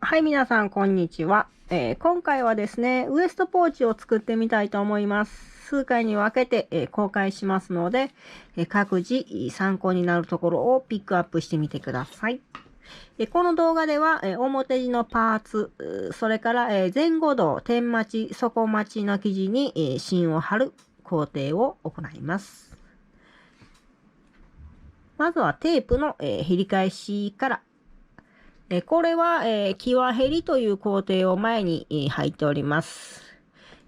はい、皆さん、こんにちは。今回はですね、ウエストポーチを作ってみたいと思います。数回に分けて、公開しますので、各自参考になるところをピックアップしてみてください。この動画では、表地のパーツ、それから、前後胴、点待ち、底待ちの生地に、芯を貼る工程を行います。まずはテープの、切り返しから、これは、際減りという工程を前に、入っております。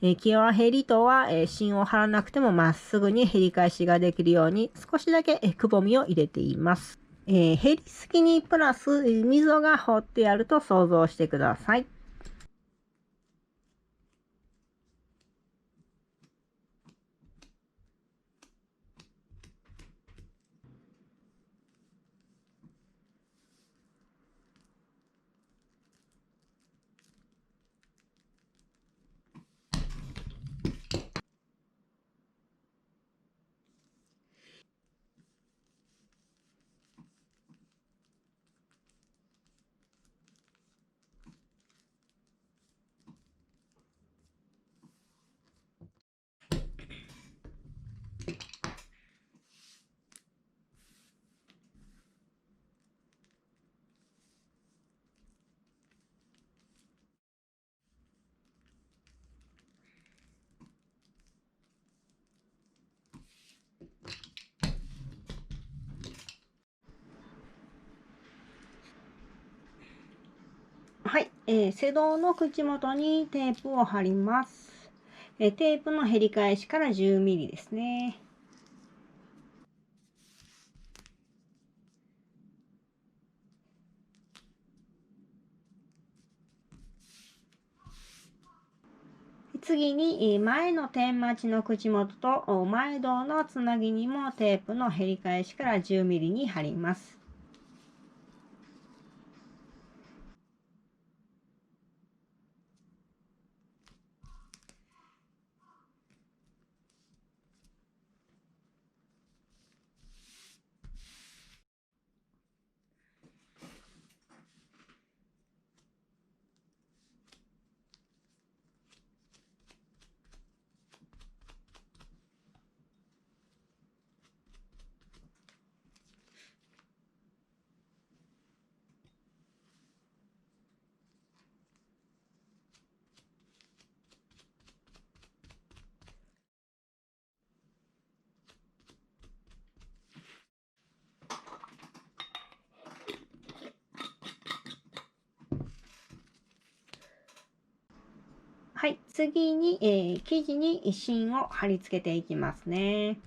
際減りとは、芯を張らなくてもまっすぐに減り返しができるように少しだけ、くぼみを入れています。減りすぎにプラス、溝が掘ってあると想像してください。はい、背胴の口元にテープを貼ります。テープの減り返しから 10mm ですね。次に前の点待ちの口元と前胴のつなぎにもテープの減り返しから 10mm に貼ります。はい、次に、生地に芯を貼り付けていきますね。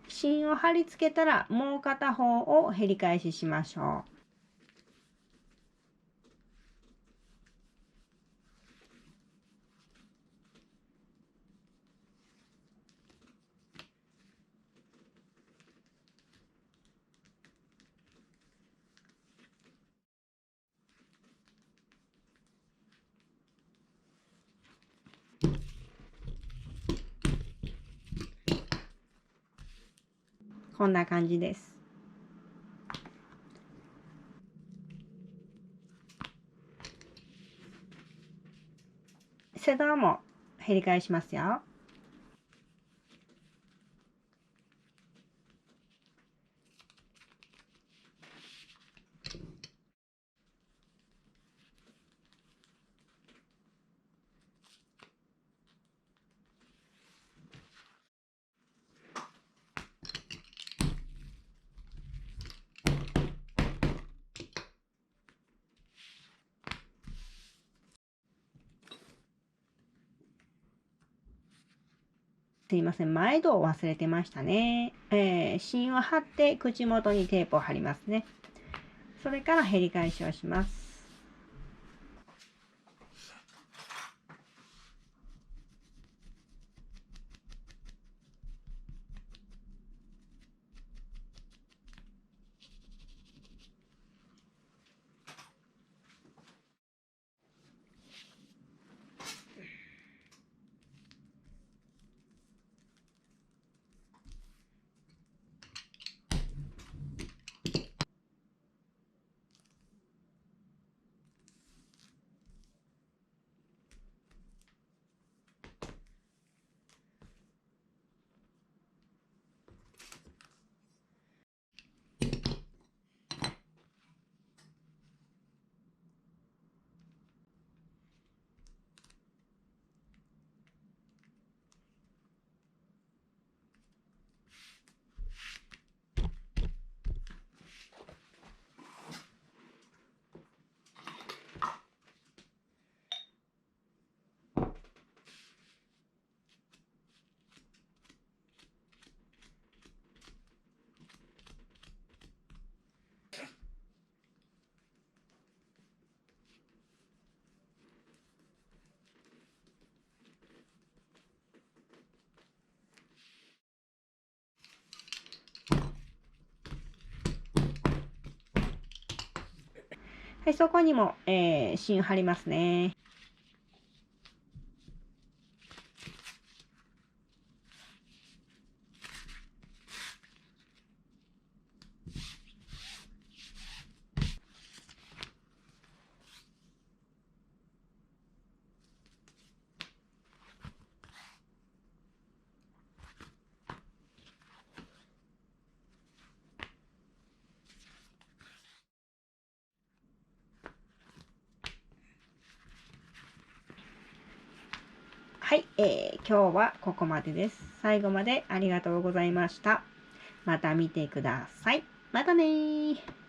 芯を貼り付けたらもう片方を減り返ししましょう。こんな感じです。背側も減り返しますよ。すいません、前戸を忘れてましたね。芯を貼って口元にテープを貼りますね。それから減り返しをします。はい、そこにも、芯貼りますね。はい、今日はここまでです。最後までありがとうございました。また見てください。またねー。